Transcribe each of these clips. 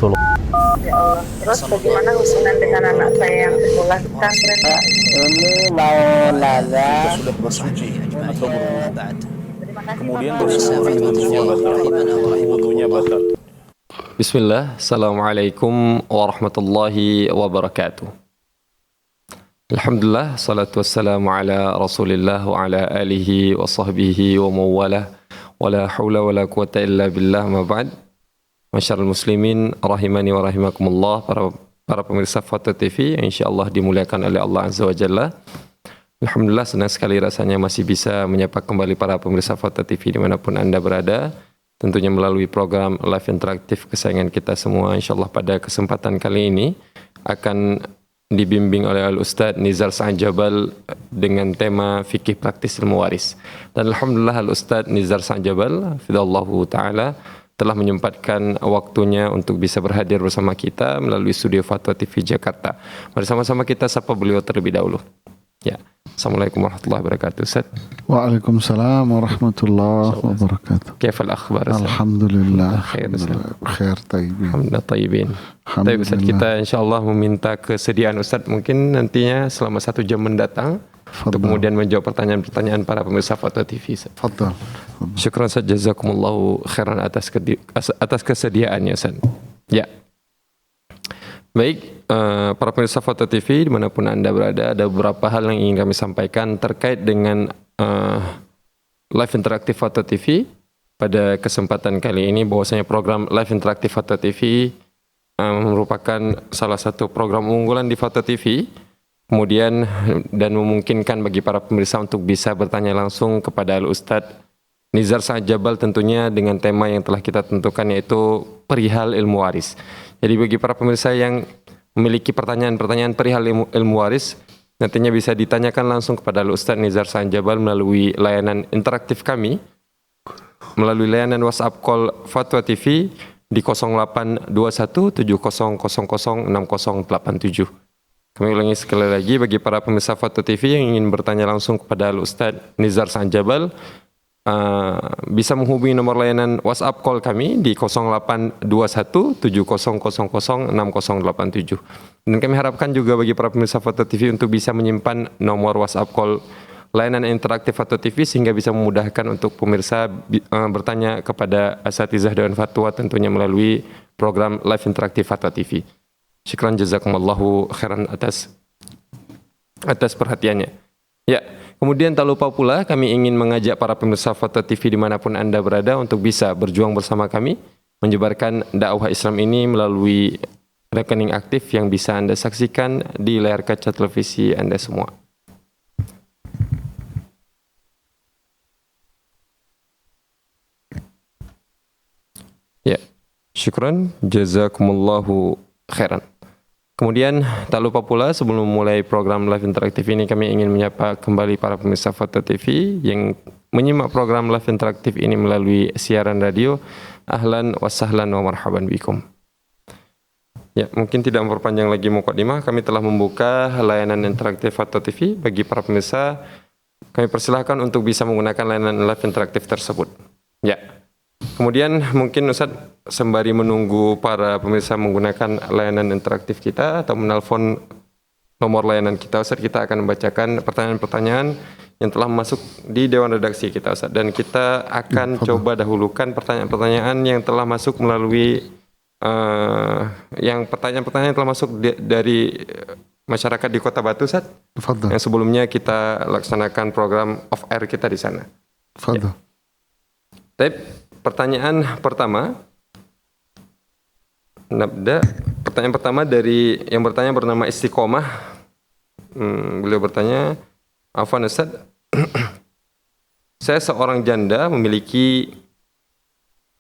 Rasulullah. Ya Allah. Terus bagaimana hubungan dengan anak saya yang sekolah di pesantren? Ini mau nanya sudah bersuci atau berwudu. Terima kasih Kemudian Bapak. wudunya batal. Bismillah, Assalamualaikum warahmatullahi wabarakatuh. Alhamdulillah, salatu wassalamu ala rasulillah wa ala alihi wa sahbihi wa mawalah wa la hawla wa la quwata illa billah ma ba'd. Masyarul muslimin, rahimani wa rahimakumullah, para pemirsa Foto TV yang insyaAllah dimuliakan oleh Allah Azza wa Jalla. Alhamdulillah, senang sekali rasanya masih bisa menyapa kembali para pemirsa Foto TV dimanapun Anda berada. Tentunya melalui program live interaktif kesayangan kita semua. InsyaAllah pada kesempatan kali ini akan dibimbing oleh Al-Ustadz Nizar Sa'jabal dengan tema fikih praktis ilmu waris. Dan Alhamdulillah Al-Ustadz Nizar Sa'jabal hafizallahu ta'ala telah menyempatkan waktunya untuk bisa berhadir bersama kita melalui studio Fatwa TV Jakarta. Mari sama-sama kita sapa beliau terlebih dahulu. Ya. Assalamualaikum warahmatullahi wabarakatuh, Ustaz. Waalaikumsalam warahmatullahi wabarakatuh. Kaifal akhbar, Ustaz? Alhamdulillah. Khair, Ustaz. Khair tayyibin. Alhamdulillah tayyibin. Baik, Ustaz, kita insyaallah meminta kesediaan Ustaz mungkin nantinya selama 1 jam mendatang untuk kemudian menjawab pertanyaan-pertanyaan para pemirsa Fatwa TV. Fadal. Syukran Ustaz, jazakumullahu khairan atas kesediaannya, Ustaz. Ya. Baik, para pemirsa Foto TV dimanapun Anda berada, ada beberapa hal yang ingin kami sampaikan terkait dengan live interaktif Foto TV. Pada kesempatan kali ini bahwasanya program live interaktif Foto TV merupakan salah satu program unggulan di Foto TV. Kemudian dan memungkinkan bagi para pemirsa untuk bisa bertanya langsung kepada Al-Ustadz Nizar Sa'jabal tentunya dengan tema yang telah kita tentukan yaitu perihal ilmu waris. Jadi bagi para pemirsa yang memiliki pertanyaan-pertanyaan perihal ilmu waris, nantinya bisa ditanyakan langsung kepada Al-Ustadz Nizar Sa'jabal melalui layanan interaktif kami, melalui layanan WhatsApp call Fatwa TV di 0821 7000 6087. Kami ulangi sekali lagi bagi para pemirsa Foto TV yang ingin bertanya langsung kepada Al-Ustadz Nizar Sa'jabal, bisa menghubungi nomor layanan WhatsApp call kami di 0821 7000 6087. Dan kami harapkan juga bagi para pemirsa Foto TV untuk bisa menyimpan nomor WhatsApp call layanan interaktif Foto TV sehingga bisa memudahkan untuk pemirsa bertanya kepada asatizah Dewan Fatwa tentunya melalui program live interaktif Foto TV. Syukran jazakumullahu khairan atas perhatiannya. Ya, kemudian tak lupa pula kami ingin mengajak para pemirsa Foto TV dimanapun Anda berada untuk bisa berjuang bersama kami menyebarkan dakwah Islam ini melalui rekening aktif yang bisa Anda saksikan di layar kaca televisi Anda semua. Ya, syukran jazakumullahu khairan. Kemudian tak lupa pula sebelum memulai program live interaktif ini kami ingin menyapa kembali para pemirsa Foto TV yang menyimak program live interaktif ini melalui siaran radio. Ahlan wa sahlan wa marhaban bikum. Ya, mungkin tidak memperpanjang lagi mukadimah, kami telah membuka layanan interaktif Foto TV bagi para pemirsa. Kami persilahkan untuk bisa menggunakan layanan live interaktif tersebut. Ya. Kemudian mungkin Ustaz sembari menunggu para pemirsa menggunakan layanan interaktif kita atau menelpon nomor layanan kita, Ustaz, kita akan membacakan pertanyaan-pertanyaan yang telah masuk di Dewan Redaksi kita, Ustaz. Dan kita akan coba dahulukan pertanyaan-pertanyaan yang telah masuk melalui yang pertanyaan-pertanyaan yang telah masuk dari masyarakat di Kota Batu, Ustaz. Yang sebelumnya kita laksanakan program off air kita di sana. Ya. Pertanyaan pertama, pertanyaan pertama dari yang bertanya bernama Istiqomah. Beliau bertanya, Afwan Ustaz, saya seorang janda memiliki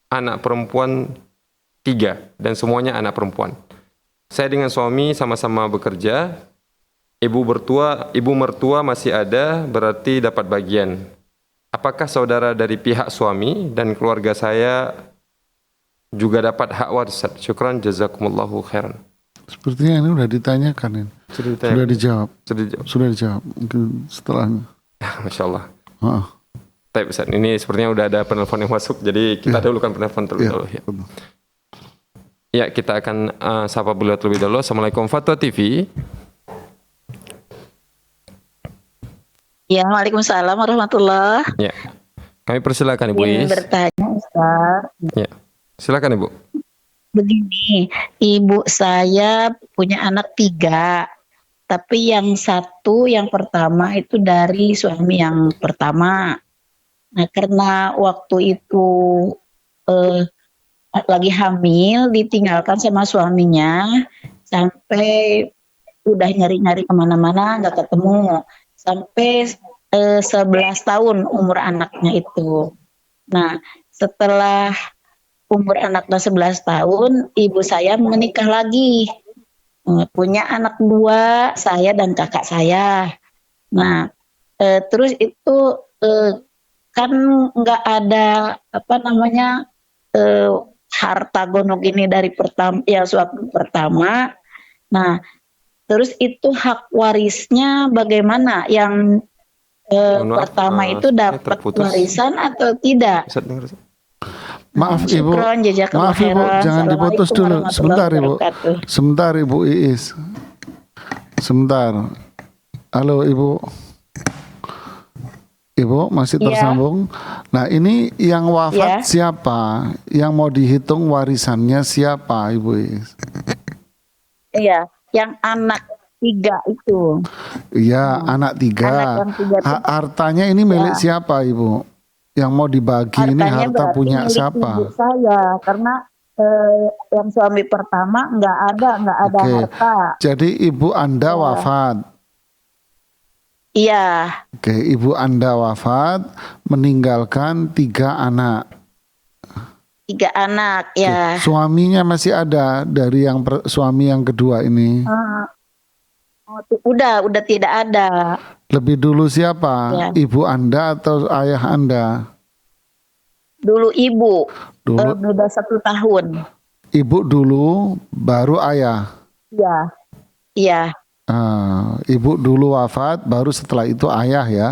anak perempuan 3 dan semuanya anak perempuan. Saya dengan suami sama-sama bekerja. Ibu mertua masih ada, berarti dapat bagian. Apakah saudara dari pihak suami dan keluarga saya juga dapat hak waris? Syukran jazakumullahu khairan. Sepertinya ini sudah ditanyakan ini. Sudah dijawab. Sudah dijawab. Mungkin setelahnya. Masya Allah. Tapi Ustaz, ini sepertinya sudah ada penelpon yang masuk, jadi kita dahulukan penelpon terlebih dahulu. Ya. Ya, kita akan sapa beliau terlebih dahulu. Assalamualaikum Fatwa TV. Ya, Waalaikumsalam warahmatullah. Ya, kami persilakan Ibu Ingin Is. bertanya, Ustaz. Ya, silakan Ibu. Begini, ibu saya punya anak 3, tapi yang pertama itu dari suami yang pertama. Nah, karena waktu itu eh, lagi hamil, ditinggalkan sama suaminya, sampai udah nyari-nyari kemana-mana, nggak ketemu. Sampai 11 tahun umur anaknya itu. Nah, setelah umur anaknya 11 tahun, ibu saya menikah lagi. Punya anak 2, saya dan kakak saya. Nah, terus itu kan nggak ada eh, harta gono gini dari suami pertama. Nah, terus itu hak warisnya bagaimana? Yang Mohon maaf, pertama itu ini dapat terputus. warisan atau tidak? Bisa dengar? Maaf Ibu, Syukron, jazakallah maaf Ibu, khairan. jangan diputus Assalamualaikum dulu. warahmatullahi Sebentar Ibu, wabarakatuh. sebentar Ibu Iis, sebentar. Halo Ibu, Ibu masih Iya. tersambung. Nah ini yang wafat Iya. siapa? Yang mau dihitung warisannya siapa Ibu Iis? Iya, yang anak 3 itu. Iya, anak 3. Anak yang 3 itu. Hartanya ini milik siapa Ibu? Yang mau dibagi ini Hartanya harta berarti punya milik siapa? ibu saya, karena yang suami pertama nggak ada Oke. harta. Jadi ibu Anda wafat. Iya, Oke, ibu Anda wafat meninggalkan 3 anak. 3 anak ya. Suaminya masih ada dari yang suami yang kedua ini. Udah tidak ada. Lebih dulu siapa? Ya. Ibu Anda atau ayah Anda? Dulu ibu, Dulu beda 1 tahun. ibu dulu baru ayah. Iya, iya, Ibu dulu wafat baru setelah itu ayah ya.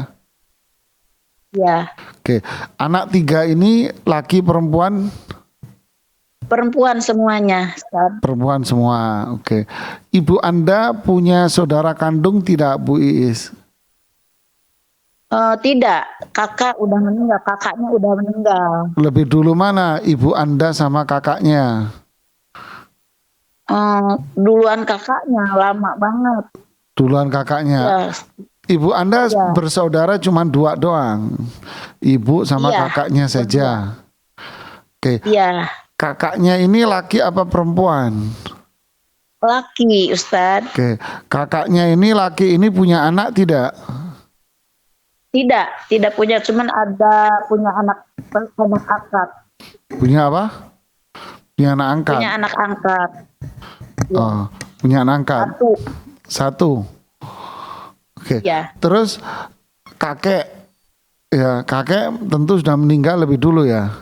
iya. Oke, anak 3 ini laki perempuan? Perempuan semuanya. Ustaz. Perempuan semua. Oke. Ibu Anda punya saudara kandung tidak Bu Iis? Tidak, kakaknya udah meninggal. Lebih dulu mana ibu Anda sama kakaknya? Duluan kakaknya, lama banget. Duluan kakaknya. Ya, Ibu Anda Ya. bersaudara cuma 2 doang. Ibu sama Iya, kakaknya saja. Oke. iya. Kakaknya ini laki apa perempuan? Laki, Ustadz. Oke. Kakaknya ini laki ini punya anak tidak? Tidak punya, cuman punya anak angkat. Punya apa? Punya anak angkat. Punya anak angkat. Oh, punya anak angkat. 1. 1. Oke. Ya. Terus kakek, ya kakek tentu sudah meninggal lebih dulu ya.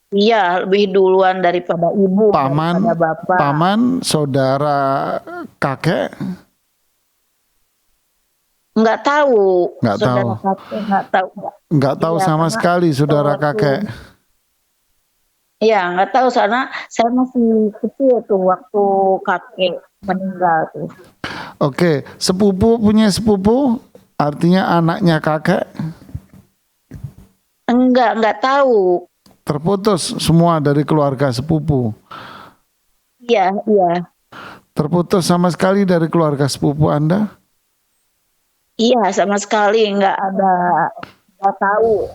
Iya, lebih duluan daripada ibu, Paman, daripada bapak. paman, saudara kakek, Nggak tahu. Nggak Saudara tahu. kakek nggak tahu. nggak tahu Iya, sama karena sekali saudara waktu- kakek. Iya, nggak tahu karena saya masih kecil tuh waktu kakek meninggal tuh. Oke, sepupu punya sepupu, artinya anaknya kakek Nggak tahu. terputus semua dari keluarga sepupu. Iya. Terputus sama sekali dari keluarga sepupu Anda. Iya, sama sekali nggak tahu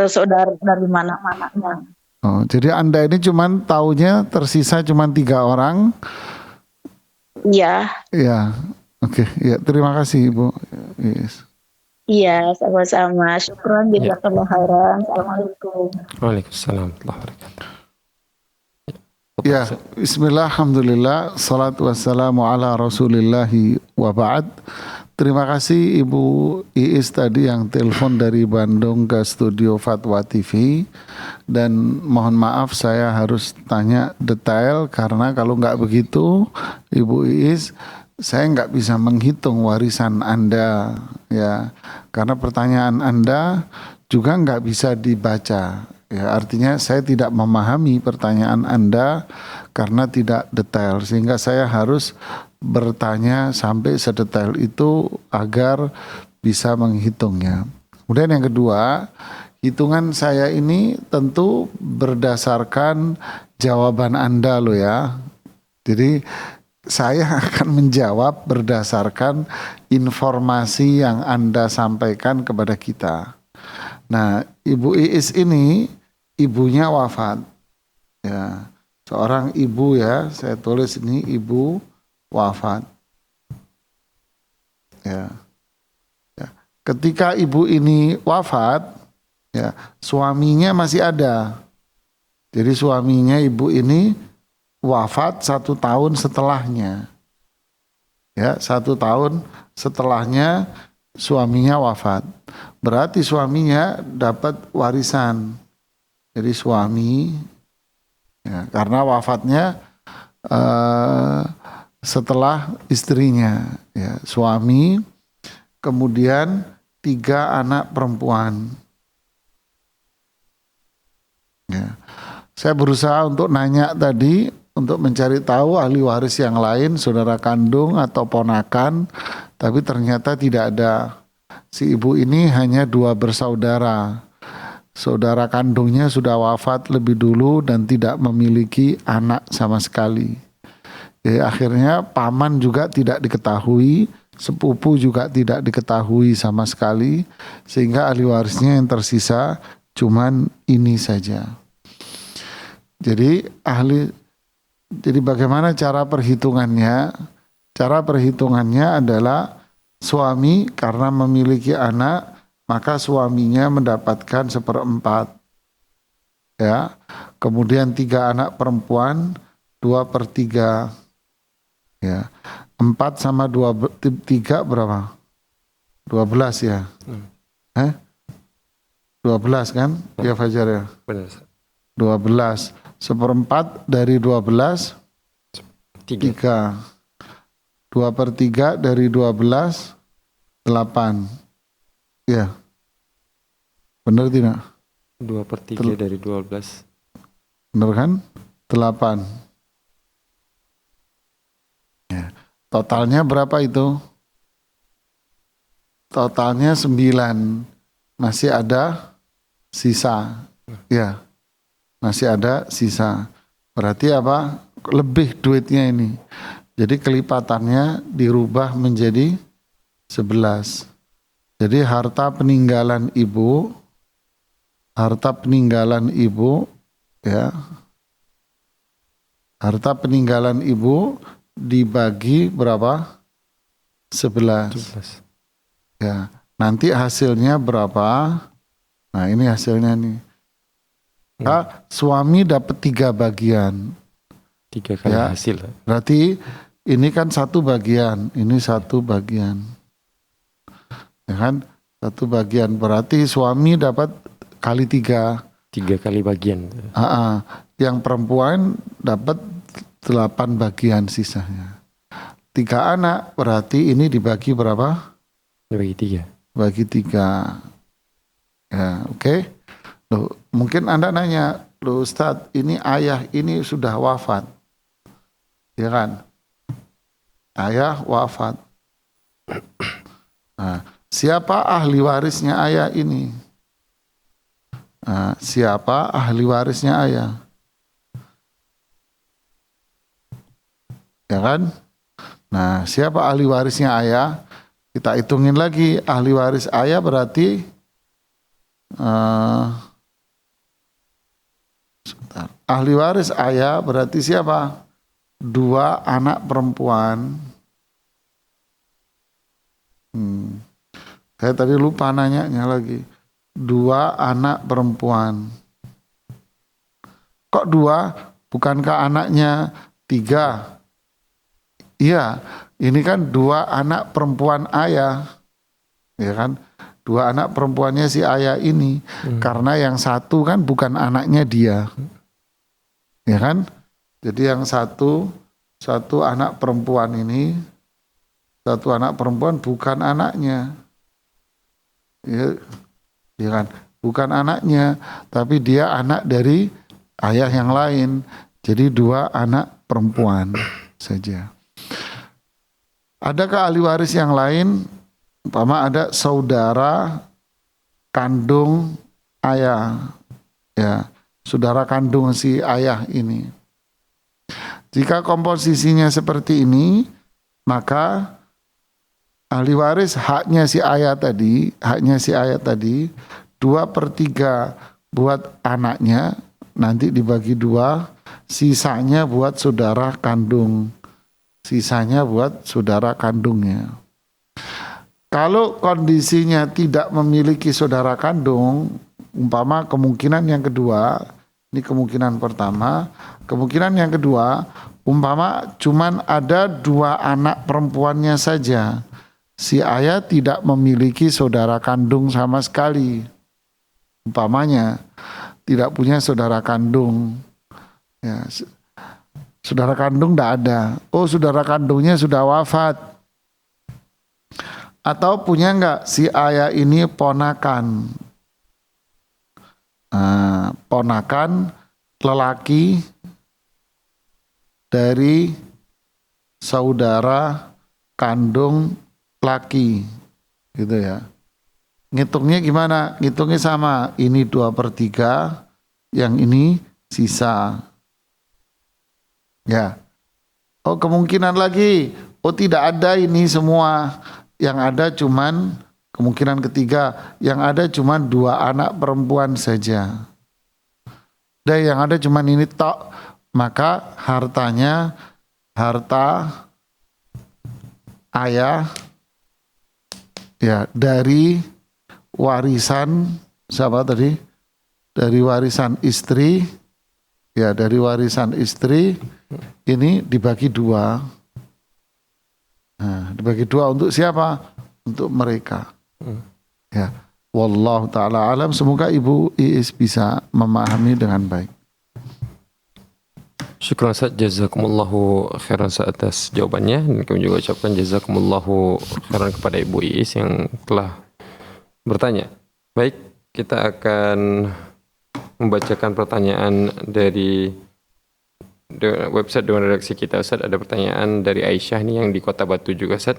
saudara dari mana-mananya. Oh, jadi Anda ini cuman taunya tersisa cuman 3 orang. Iya, Ya, oke, ya terima kasih Ibu. Yes. iya, sama-sama. Syukron, jazakallahu khairan. Assalamualaikum. Waalaikumsalam warahmatullahi wabarakatuh. Ya, bismillah, alhamdulillah, salatu wassalamu ala rasulillahi wa ba'd. Terima kasih Ibu Iis tadi yang telepon dari Bandung ke studio Fatwa TV. Dan mohon maaf saya harus tanya detail karena kalau nggak begitu Ibu Iis, saya nggak bisa menghitung warisan Anda ya. Karena pertanyaan Anda juga nggak bisa dibaca. Ya, artinya saya tidak memahami pertanyaan Anda karena tidak detail, sehingga saya harus bertanya sampai sedetail itu agar bisa menghitungnya. Kemudian yang kedua, hitungan saya ini tentu berdasarkan jawaban Anda loh ya. Jadi saya akan menjawab berdasarkan informasi yang Anda sampaikan kepada kita. Nah, Ibu Iis ini ibunya wafat. Ya, seorang ibu ya, saya tulis ini ibu wafat. Ya. Ya. Ketika ibu ini wafat, ya, suaminya masih ada. Jadi suaminya ibu ini wafat 1 tahun setelahnya. Ya, 1 tahun setelahnya suaminya wafat. Berarti suaminya dapat warisan. Jadi suami, ya, karena wafatnya setelah istrinya, ya, suami, kemudian 3 anak perempuan. Ya. Saya berusaha untuk nanya tadi, untuk mencari tahu ahli waris yang lain, saudara kandung atau ponakan, tapi ternyata tidak ada. Si ibu ini hanya 2 bersaudara. Saudara kandungnya sudah wafat lebih dulu dan tidak memiliki anak sama sekali. Jadi akhirnya paman juga tidak diketahui, sepupu juga tidak diketahui sama sekali, sehingga ahli warisnya yang tersisa cuman ini saja. Jadi bagaimana cara perhitungannya? Cara perhitungannya adalah suami karena memiliki anak, maka suaminya mendapatkan 1/4. Ya. Kemudian 3 anak perempuan, 2/3. Ya. 4 sama 3 berapa? 12 ya. 12 kan? Ya Fajar ya. Benar. 12. 1/4 dari 12 3. 2/3 dari 12 8. Ya. Benar tidak? 2/3 dari 12. Benar kan? 8. Ya. Totalnya berapa itu? Totalnya 9. Masih ada sisa. Ya. Masih ada sisa. Berarti apa? Lebih duitnya ini. Jadi kelipatannya dirubah menjadi 11. Jadi harta peninggalan ibu ya. Harta peninggalan ibu dibagi berapa? 11. Ya. Nanti hasilnya berapa? Nah, ini hasilnya nih. Suami dapat 3 bagian. 3 kali Ya. hasil. Berarti ini kan 1 bagian, ini 1 bagian. Ya kan? 1 bagian, berarti suami dapat kali 3. 3 kali bagian. Yang perempuan dapat 8 bagian sisanya. 3 anak, berarti ini dibagi berapa? Dibagi 3. Bagi 3. Ya, oke. Loh, mungkin Anda nanya, loh Ustadz, ini ayah ini sudah wafat. Ya kan? Ayah wafat. Nah, siapa ahli warisnya ayah ini? Nah, siapa ahli warisnya ayah? Ya kan? Nah, siapa ahli warisnya ayah? Kita hitungin lagi. Ahli waris ayah berarti sebentar. Ahli waris ayah berarti siapa? 2 anak perempuan. Saya tadi lupa nanyanya lagi. 2 anak perempuan. Kok 2? Bukankah anaknya 3? Iya, ini kan 2 anak perempuan ayah. Ya kan? 2 anak perempuannya si ayah ini. Karena yang 1 kan bukan anaknya dia. Ya kan? Jadi yang satu anak perempuan ini, 1 anak perempuan bukan anaknya. Ya kan? Bukan anaknya, tapi dia anak dari ayah yang lain. Jadi 2 anak perempuan saja. Adakah ahli waris yang lain? Umpama ada saudara kandung ayah, ya, saudara kandung si ayah ini. Jika komposisinya seperti ini, maka ahli waris haknya si ayah tadi 2/3 buat anaknya, nanti dibagi 2, sisanya buat saudara kandung. Sisanya buat saudara kandungnya. Kalau kondisinya tidak memiliki saudara kandung, umpama kemungkinan yang kedua, ini kemungkinan pertama, kemungkinan yang kedua, umpama cuman ada 2 anak perempuannya saja. Si ayah tidak memiliki saudara kandung sama sekali. Umpamanya tidak punya saudara kandung. Ya, saudara kandung tidak ada. Oh, saudara kandungnya sudah wafat. Atau punya enggak si ayah ini ponakan? Ponakan lelaki dari saudara kandung laki, gitu ya. Ngitungnya gimana? Ngitungnya sama, ini 2/3, yang ini sisa. Ya. Oh, kemungkinan lagi, oh tidak ada ini semua. Yang ada cuman, kemungkinan ketiga, yang ada cuman 2 anak perempuan saja. Dan yang ada cuman ini tok, maka hartanya, harta ayah, ya, dari warisan, siapa tadi? Dari warisan istri, ya, dari warisan istri, ini dibagi 2. Nah, dibagi 2 untuk siapa? Untuk mereka. Ya, wallahu taala alam. Semoga Ibu Iis bisa memahami dengan baik. Syukran Ustaz, jazakumullahu khairan atas jawabannya, dan kami juga ucapkan jazakumullahu khairan kepada Ibu Iis yang telah bertanya. Baik, kita akan membacakan pertanyaan dari website Dewan Redaksi kita, Ustaz. Ada pertanyaan dari Aisyah nih yang di Kota Batu juga, Ustaz.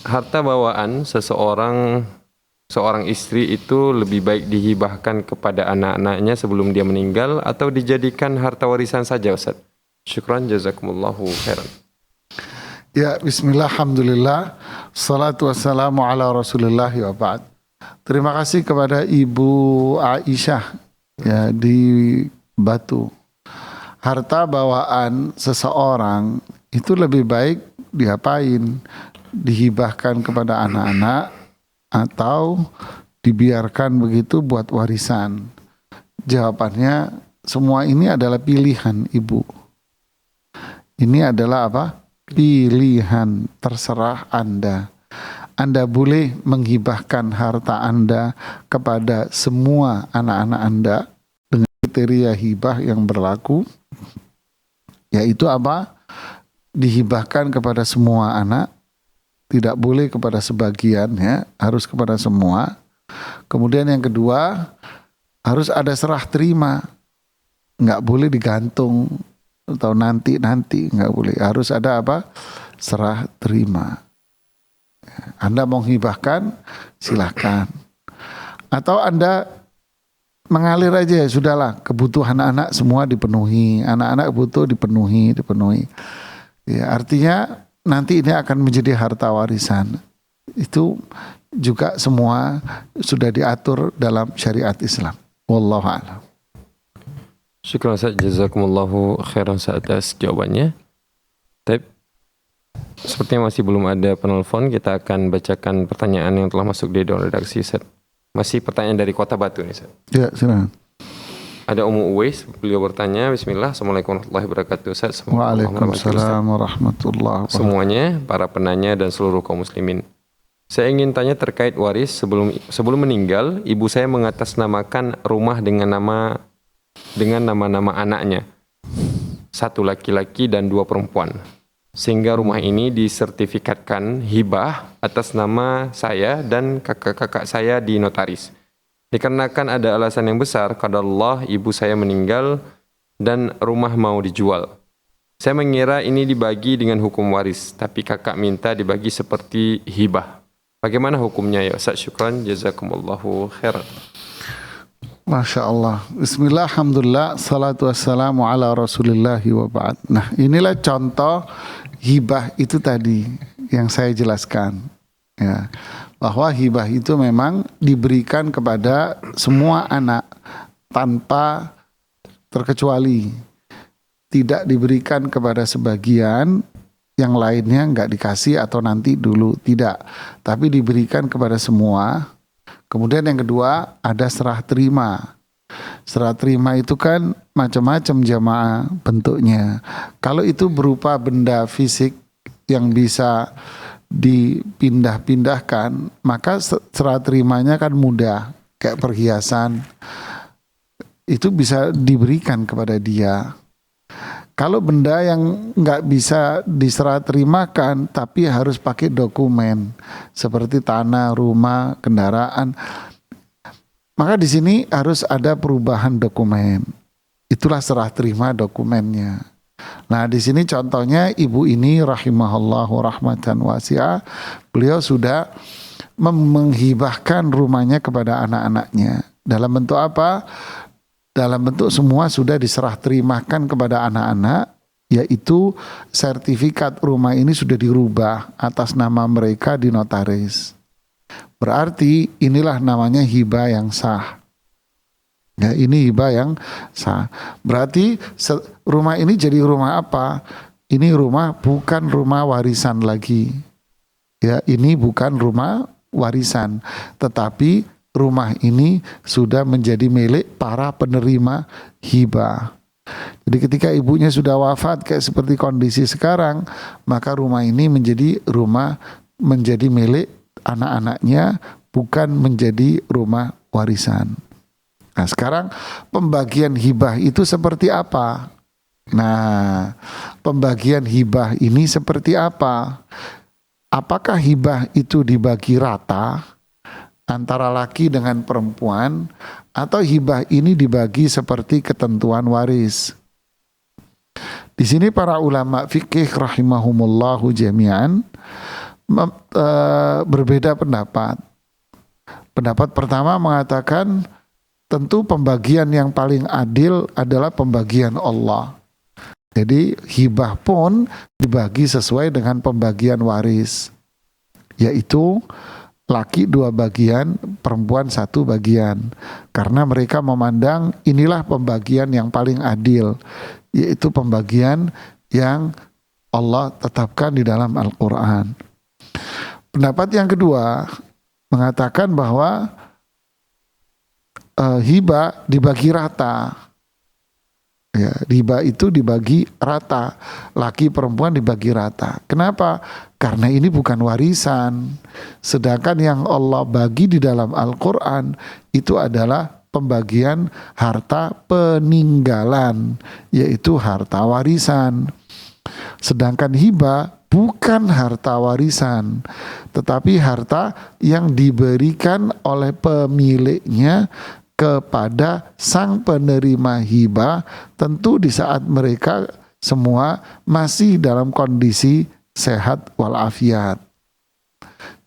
Harta bawaan seorang istri itu lebih baik dihibahkan kepada anak-anaknya sebelum dia meninggal atau dijadikan harta warisan saja, Ustaz? Syukran, jazakumullahu khairan. Ya, bismillah, alhamdulillah, salatu wassalamu ala rasulillah wa ba'd. Terima kasih kepada Ibu Aisyah, ya, di Batu. Harta bawaan seseorang itu lebih baik diapain? Dihibahkan kepada anak-anak atau dibiarkan begitu buat warisan? Jawabannya, semua ini adalah pilihan, Ibu. Ini adalah apa? Pilihan, terserah Anda. Anda boleh menghibahkan harta Anda kepada semua anak-anak Anda dengan kriteria hibah yang berlaku, yaitu apa? Dihibahkan kepada semua anak, tidak boleh kepada sebagian, ya, harus kepada semua. Kemudian yang kedua, harus ada serah terima, nggak boleh digantung atau nanti, nggak boleh. Harus ada apa? Serah terima. Anda mau hibahkan, silahkan. Atau Anda mengalir aja, sudahlah, kebutuhan anak semua dipenuhi, anak-anak butuh dipenuhi. Ya, artinya nanti ini akan menjadi harta warisan. Itu juga semua sudah diatur dalam syariat Islam. Wallahu a'lam. Syukran Ustaz, jazakumullahu khairan atas jawabannya. Tapi sepertinya masih belum ada penelpon, kita akan bacakan pertanyaan yang telah masuk di Dewan Redaksi, Ustaz. Masih pertanyaan dari Kota Batu nih, Ustaz. Ya, silakan. Ada Ummu Uwais, beliau bertanya, Bismillah, Assalamualaikum warahmatullahi wabarakatuh, Ustaz. Waalaikumsalam warahmatullahi wabarakatuh. Semuanya, para penanya dan seluruh kaum muslimin. Saya ingin tanya terkait waris. Sebelum meninggal, ibu saya mengatasnamakan rumah dengan nama-nama anaknya. 1 laki-laki dan 2 perempuan. Sehingga rumah ini disertifikatkan hibah atas nama saya dan kakak-kakak saya di notaris. Dikarenakan ada alasan yang besar, qadarullah ibu saya meninggal dan rumah mau dijual. Saya mengira ini dibagi dengan hukum waris, tapi kakak minta dibagi seperti hibah. Bagaimana hukumnya ya Ustaz? Syukran, jazakumullahu khairan. Masya Allah. Bismillah, alhamdulillah, salatu wassalamu ala rasulillahi wa ba'd. Nah, inilah contoh hibah itu tadi yang saya jelaskan. Ya, bahwa hibah itu memang diberikan kepada semua anak tanpa terkecuali. Tidak diberikan kepada sebagian, yang lainnya nggak dikasih atau nanti dulu, tidak. Tapi diberikan kepada semua. Kemudian yang kedua ada serah terima. Serah terima itu kan macam-macam jamaah bentuknya. Kalau itu berupa benda fisik yang bisa dipindah-pindahkan, maka serah terimanya kan mudah, kayak perhiasan. Itu bisa diberikan kepada dia. Kalau benda yang nggak bisa diserah terimakan tapi harus pakai dokumen seperti tanah, rumah, kendaraan, maka di sini harus ada perubahan dokumen. Itulah serah terima dokumennya. Nah, di sini contohnya ibu ini rahimahallahu rahmatan wasi'ah, beliau sudah menghibahkan rumahnya kepada anak-anaknya. Dalam bentuk apa? Dalam bentuk semua sudah diserah terimakan kepada anak-anak, yaitu sertifikat rumah ini sudah dirubah atas nama mereka di notaris. Berarti inilah namanya hibah yang sah. Ya, ini hibah yang sah. Berarti rumah ini jadi rumah apa? Ini rumah bukan rumah warisan lagi. Ya, ini bukan rumah warisan, tetapi rumah ini sudah menjadi milik para penerima hibah. Jadi ketika ibunya sudah wafat kayak seperti kondisi sekarang, maka rumah ini menjadi milik anak-anaknya, bukan menjadi rumah warisan. Nah, sekarang pembagian hibah itu seperti apa? Nah, pembagian hibah ini seperti apa? Apakah hibah itu dibagi rata antara laki dengan perempuan, atau hibah ini dibagi seperti ketentuan waris? Di sini para ulama fikih rahimahumullahu jami'an berbeda pendapat. Pendapat pertama mengatakan tentu pembagian yang paling adil adalah pembagian Allah. Jadi hibah pun dibagi sesuai dengan pembagian waris, yaitu laki 2 bagian, perempuan 1 bagian. Karena mereka memandang inilah pembagian yang paling adil, yaitu pembagian yang Allah tetapkan di dalam Al-Quran. Pendapat yang kedua mengatakan bahwa hibah dibagi rata. Ya, hibah itu dibagi rata, laki perempuan dibagi rata. Kenapa? Karena ini bukan warisan. Sedangkan yang Allah bagi di dalam Al-Quran itu adalah pembagian harta peninggalan, yaitu harta warisan. Sedangkan hibah bukan harta warisan, tetapi harta yang diberikan oleh pemiliknya kepada sang penerima hibah, tentu di saat mereka semua masih dalam kondisi sehat walafiat.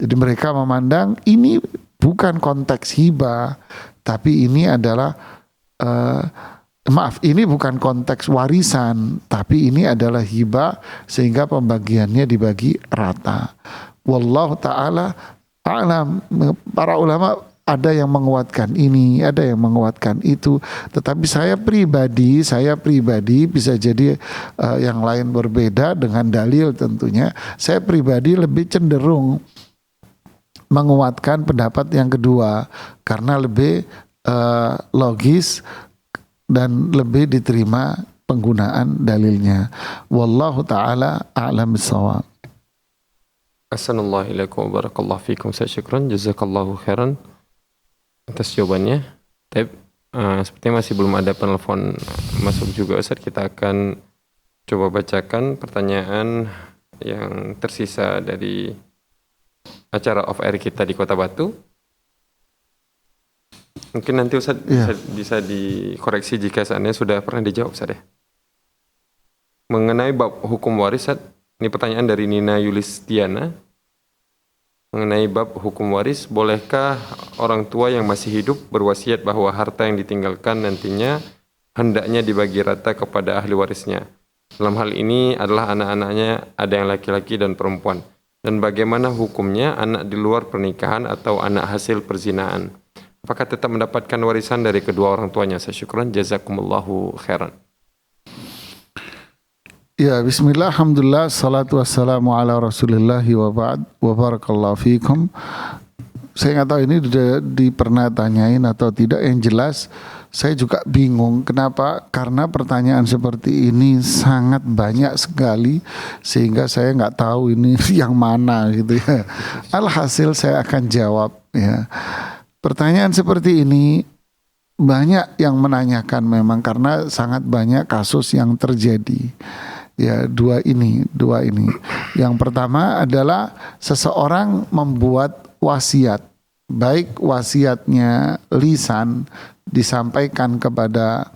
Jadi mereka memandang ini bukan konteks hibah, tapi ini adalah ini bukan konteks warisan, tapi ini adalah hibah, sehingga pembagiannya dibagi rata. Wallahu ta'ala a'lam. Para ulama ada yang menguatkan ini, ada yang menguatkan itu. Tetapi saya pribadi bisa jadi yang lain berbeda dengan dalil tentunya. Saya pribadi lebih cenderung menguatkan pendapat yang kedua karena lebih logis dan lebih diterima penggunaan dalilnya. Wallahu ta'ala a'lam bissawab. Assalamualaikum warahmatullahi wabarakatuh. Saya syukran, jazakallahu khairan atas jawabannya. Tapi sepertinya masih belum ada penelpon masuk juga Ustaz. Kita akan coba bacakan pertanyaan yang tersisa dari acara off air kita di Kota Batu. Mungkin nanti Ustaz Iya. bisa dikoreksi jika seandainya sudah pernah dijawab Ustaz ya. Mengenai bab hukum waris Ustaz, ini pertanyaan dari Nina Yulistiana. Mengenai bab hukum waris, bolehkah orang tua yang masih hidup berwasiat bahwa harta yang ditinggalkan nantinya hendaknya dibagi rata kepada ahli warisnya? Dalam hal ini adalah anak-anaknya, ada yang laki-laki dan perempuan. Dan bagaimana hukumnya anak di luar pernikahan atau anak hasil perzinaan? Apakah tetap mendapatkan warisan dari kedua orang tuanya? Syukran, jazakumullahu khairan. Ya, bismillah, alhamdulillah, salatu wassalamu ala rasulillahi wa ba'd, wa barakallahu fikum. Saya nggak tahu ini pernah tanyain atau tidak, yang jelas saya juga bingung. Kenapa? Karena pertanyaan seperti ini sangat banyak sekali, sehingga saya nggak tahu ini yang mana gitu ya. Alhasil saya akan jawab ya. Pertanyaan seperti ini banyak yang menanyakan memang karena sangat banyak kasus yang terjadi. Ya, dua ini. Yang pertama adalah seseorang membuat wasiat, baik wasiatnya lisan disampaikan kepada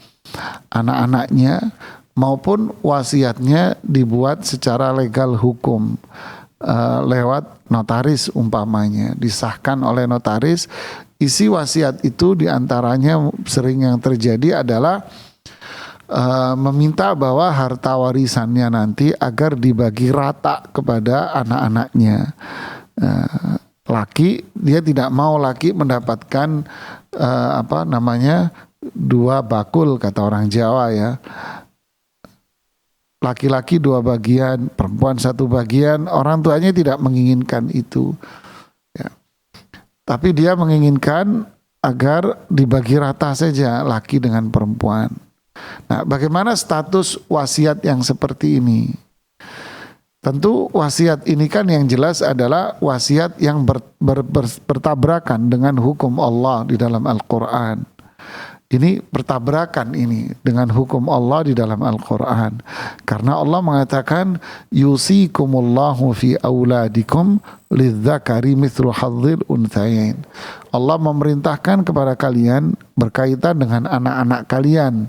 anak-anaknya maupun wasiatnya dibuat secara legal hukum lewat notaris umpamanya, disahkan oleh notaris. Isi wasiat itu diantaranya sering yang terjadi adalah meminta bahwa harta warisannya nanti agar dibagi rata kepada anak-anaknya. Laki, dia tidak mau laki mendapatkan dua bakul, kata orang Jawa ya. Laki-laki 2 bagian, perempuan 1 bagian. Orang tuanya tidak menginginkan itu ya. Tapi dia menginginkan agar dibagi rata saja laki dengan perempuan. Nah, bagaimana status wasiat yang seperti ini? Tentu wasiat ini kan yang jelas adalah wasiat yang bertabrakan dengan hukum Allah di dalam Al-Quran. Ini bertabrakan ini dengan hukum Allah di dalam Al-Quran. Karena Allah mengatakan, yusikumullahu fi auladikum lidzakari mithlu hadzil unthayain. Allah memerintahkan kepada kalian berkaitan dengan anak-anak kalian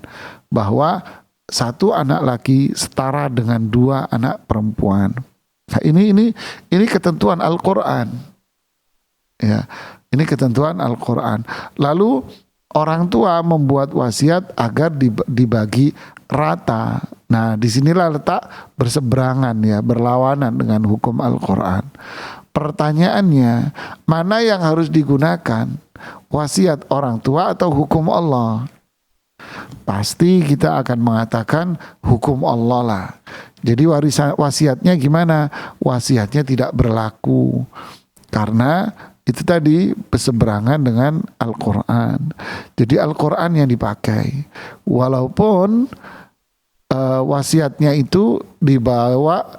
bahwa 1 anak laki setara dengan 2 anak perempuan. Nah, ini ketentuan Al-Quran. Ya, ini ketentuan Al-Quran. Lalu orang tua membuat wasiat agar dibagi rata. Nah, disinilah letak berseberangan ya, berlawanan dengan hukum Al-Quran. Pertanyaannya, mana yang harus digunakan? Wasiat orang tua atau hukum Allah? Pasti kita akan mengatakan hukum Allah lah. Jadi wasiatnya gimana? Wasiatnya tidak berlaku karena itu tadi berseberangan dengan Al-Quran. Jadi Al-Quran yang dipakai. Walaupun wasiatnya itu dibuat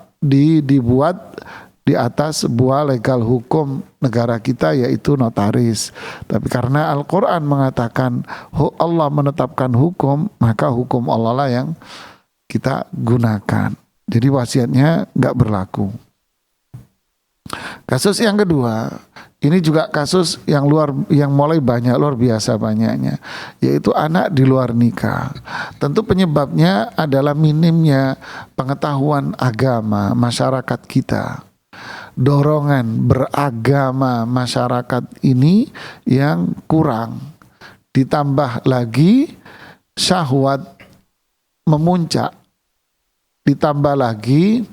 di atas sebuah legal hukum negara kita, yaitu notaris. Tapi karena Al-Quran mengatakan Allah menetapkan hukum, maka hukum Allah lah yang kita gunakan. Jadi wasiatnya nggak berlaku. Kasus yang kedua, ini juga kasus yang mulai luar biasa banyaknya, yaitu anak di luar nikah. Tentu penyebabnya adalah minimnya pengetahuan agama masyarakat kita. Dorongan beragama masyarakat ini yang kurang, ditambah lagi syahwat memuncak, ditambah lagi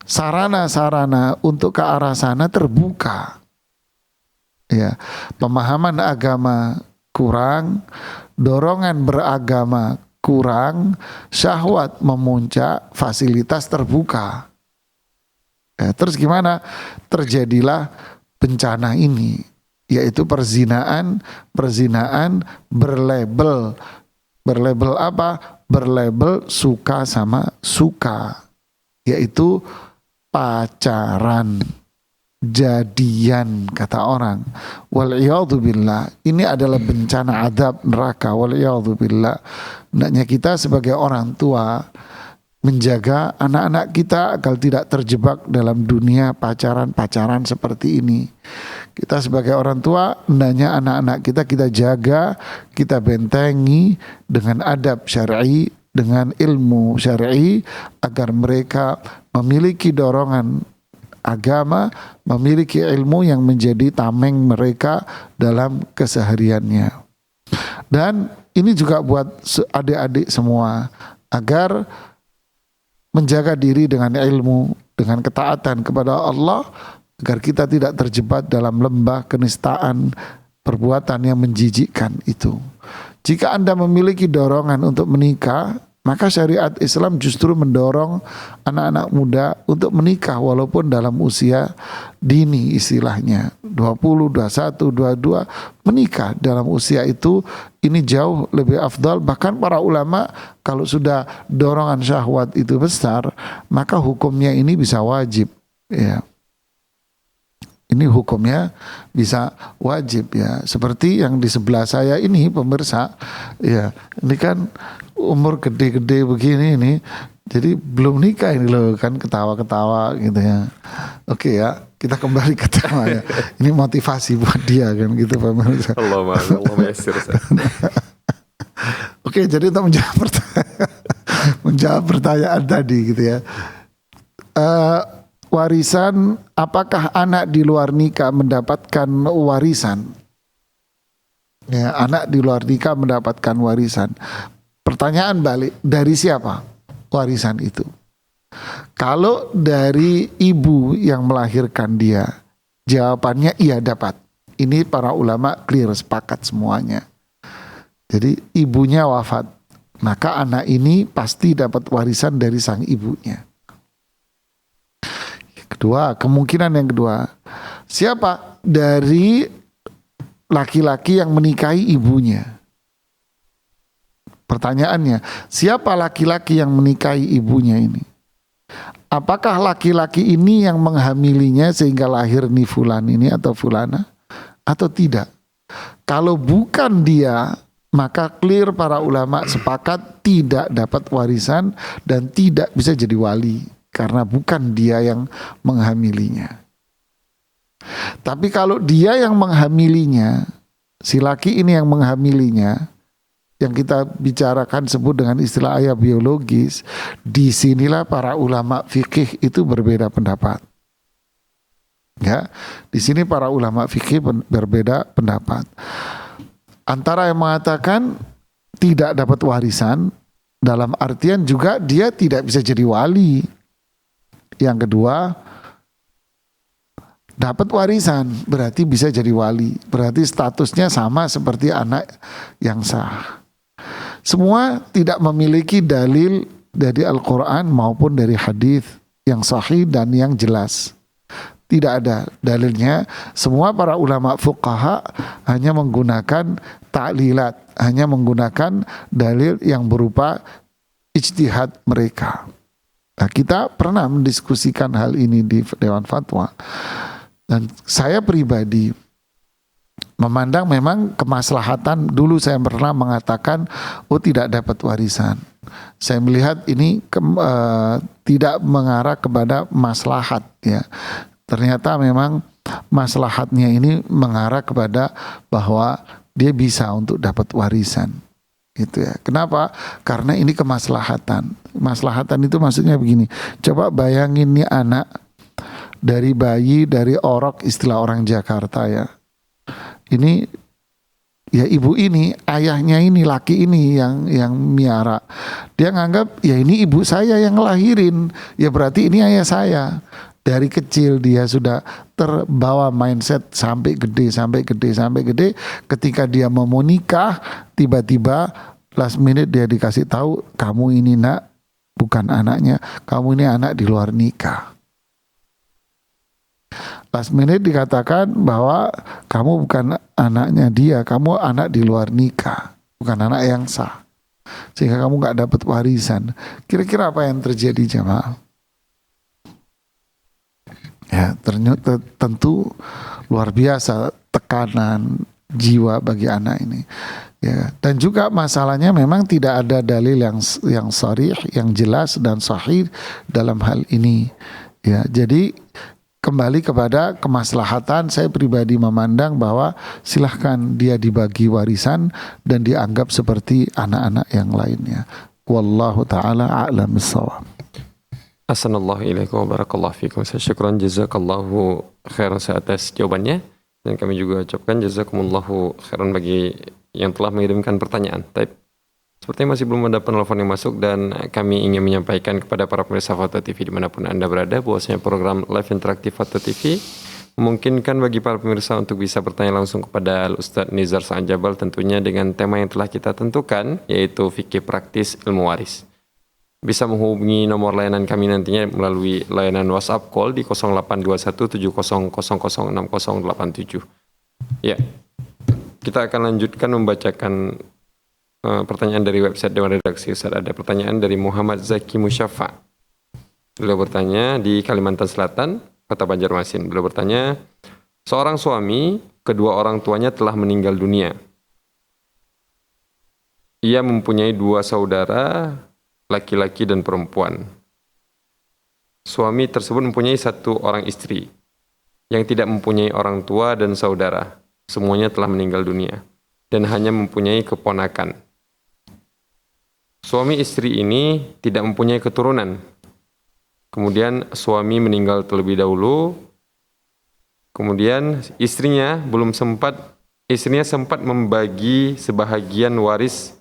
sarana-sarana untuk ke arah sana terbuka. Ya, pemahaman agama kurang, dorongan beragama kurang, syahwat memuncak, fasilitas terbuka. Ya, terus gimana? Terjadilah bencana ini, yaitu perzinaan berlabel apa? Berlabel suka sama suka, yaitu pacaran, jadian, kata orang. Wal'iyadzubillah, ini adalah bencana azab neraka. Wal'iyadzubillah. Hendaknya kita sebagai orang tua menjaga anak-anak kita agar tidak terjebak dalam dunia pacaran-pacaran seperti ini. Kita sebagai orang tua, hendaknya anak-anak kita jaga, kita bentengi dengan adab syar'i, dengan ilmu syar'i, agar mereka memiliki dorongan agama, memiliki ilmu yang menjadi tameng mereka dalam kesehariannya. Dan ini juga buat adik-adik semua, agar menjaga diri dengan ilmu, dengan ketaatan kepada Allah, agar kita tidak terjebak dalam lembah kenistaan, perbuatan yang menjijikkan itu. Jika Anda memiliki dorongan untuk menikah, maka syariat Islam justru mendorong anak-anak muda untuk menikah walaupun dalam usia dini, istilahnya 20, 21, 22 menikah dalam usia itu. Ini jauh lebih afdal. Bahkan para ulama kalau sudah dorongan syahwat itu besar, maka hukumnya ini bisa wajib, ya. Ini hukumnya bisa wajib, ya. Seperti yang di sebelah saya ini pemirsa, ya, ini kan umur gede-gede begini ini, jadi belum nikah ini loh, kan ketawa-ketawa gitu ya. Oke ya, kita kembali ke tema ya. Ini motivasi buat dia kan gitu pemirsa. Allah maesir. Oke, jadi untuk menjawab pertanyaan tadi gitu ya. Warisan, apakah anak di luar nikah mendapatkan warisan? Ya, anak di luar nikah mendapatkan warisan. Pertanyaan balik, dari siapa warisan itu? Kalau dari ibu yang melahirkan dia, jawabannya iya dapat. Ini para ulama clear, sepakat semuanya. Jadi ibunya wafat, maka anak ini pasti dapat warisan dari sang ibunya. Kedua, kemungkinan yang kedua, siapa dari laki-laki yang menikahi ibunya? Pertanyaannya, siapa laki-laki yang menikahi ibunya ini? Apakah laki-laki ini yang menghamilinya sehingga lahir nih fulan ini atau fulana, atau tidak? Kalau bukan dia, maka clear para ulama sepakat tidak dapat warisan dan tidak bisa jadi wali, karena bukan dia yang menghamilinya. Tapi kalau dia yang menghamilinya, si laki ini yang menghamilinya, yang kita bicarakan sebut dengan istilah ayah biologis, disinilah para ulama fikih itu berbeda pendapat. Ya, di sini para ulama fikih berbeda pendapat. Antara yang mengatakan tidak dapat warisan, dalam artian juga dia tidak bisa jadi wali. Yang kedua, dapat warisan berarti bisa jadi wali, berarti statusnya sama seperti anak yang sah. Semua tidak memiliki dalil dari Al-Quran maupun dari hadis yang sahih dan yang jelas. Tidak ada dalilnya. Semua para ulama fuqaha hanya menggunakan ta'lilat, hanya menggunakan dalil yang berupa ijtihad mereka. Nah, kita pernah mendiskusikan hal ini di Dewan Fatwa, dan saya pribadi memandang memang kemaslahatan. Dulu saya pernah mengatakan, oh tidak dapat warisan. Saya melihat ini tidak mengarah kepada maslahat, ya. Ternyata memang maslahatnya ini mengarah kepada bahwa dia bisa untuk dapat warisan. Gitu ya. Kenapa? Karena ini kemaslahatan. Maslahatan itu maksudnya begini. Coba bayangin nih anak dari bayi, dari orok, istilah orang Jakarta ya. Ini ya ibu ini, ayahnya ini, laki ini yang miara. Dia nganggap ya ini ibu saya yang ngelahirin. Ya berarti ini ayah saya. Dari kecil dia sudah terbawa mindset sampai gede. Ketika dia mau nikah, tiba-tiba last minute dia dikasih tahu, kamu ini nak bukan anaknya, kamu ini anak di luar nikah. Last minute dikatakan bahwa kamu bukan anaknya dia, kamu anak di luar nikah, bukan anak yang sah, sehingga kamu gak dapat warisan. Kira-kira apa yang terjadi jemaah? Ya, ternyata tentu luar biasa tekanan jiwa bagi anak ini. Ya, dan juga masalahnya memang tidak ada dalil yang sharih, yang jelas dan sahih dalam hal ini. Ya, jadi kembali kepada kemaslahatan, saya pribadi memandang bahwa silahkan dia dibagi warisan dan dianggap seperti anak-anak yang lainnya. Wallahu taala a'lam bissawab. Assalamualaikum warahmatullahi wabarakatuh. Syukran jazakallahu khairan atas jawabannya, dan kami juga ucapkan jazakumullahu khairan bagi yang telah mengirimkan pertanyaan. Tapi sepertinya masih belum ada penelpon yang masuk, dan kami ingin menyampaikan kepada para pemirsa Foto TV dimanapun Anda berada bahwasanya program Live Interaktif Foto TV memungkinkan bagi para pemirsa untuk bisa bertanya langsung kepada Al-Ustadz Nizar Sa'anjabal, tentunya dengan tema yang telah kita tentukan, yaitu fikih praktis ilmu waris. Bisa menghubungi nomor layanan kami nantinya melalui layanan WhatsApp call di 082170006087. Ya, kita akan lanjutkan membacakan pertanyaan dari website Dewan Redaksi. Ustaz, ada pertanyaan dari Muhammad Zaki Musyafa. Beliau bertanya di Kalimantan Selatan, Kota Banjarmasin. Beliau bertanya, seorang suami, kedua orang tuanya telah meninggal dunia. Ia mempunyai 2 saudara, laki-laki dan perempuan. Suami tersebut mempunyai 1 orang istri yang tidak mempunyai orang tua dan saudara. Semuanya telah meninggal dunia dan hanya mempunyai keponakan. Suami istri ini tidak mempunyai keturunan. Kemudian suami meninggal terlebih dahulu. Kemudian istrinya sempat membagi sebahagian waris,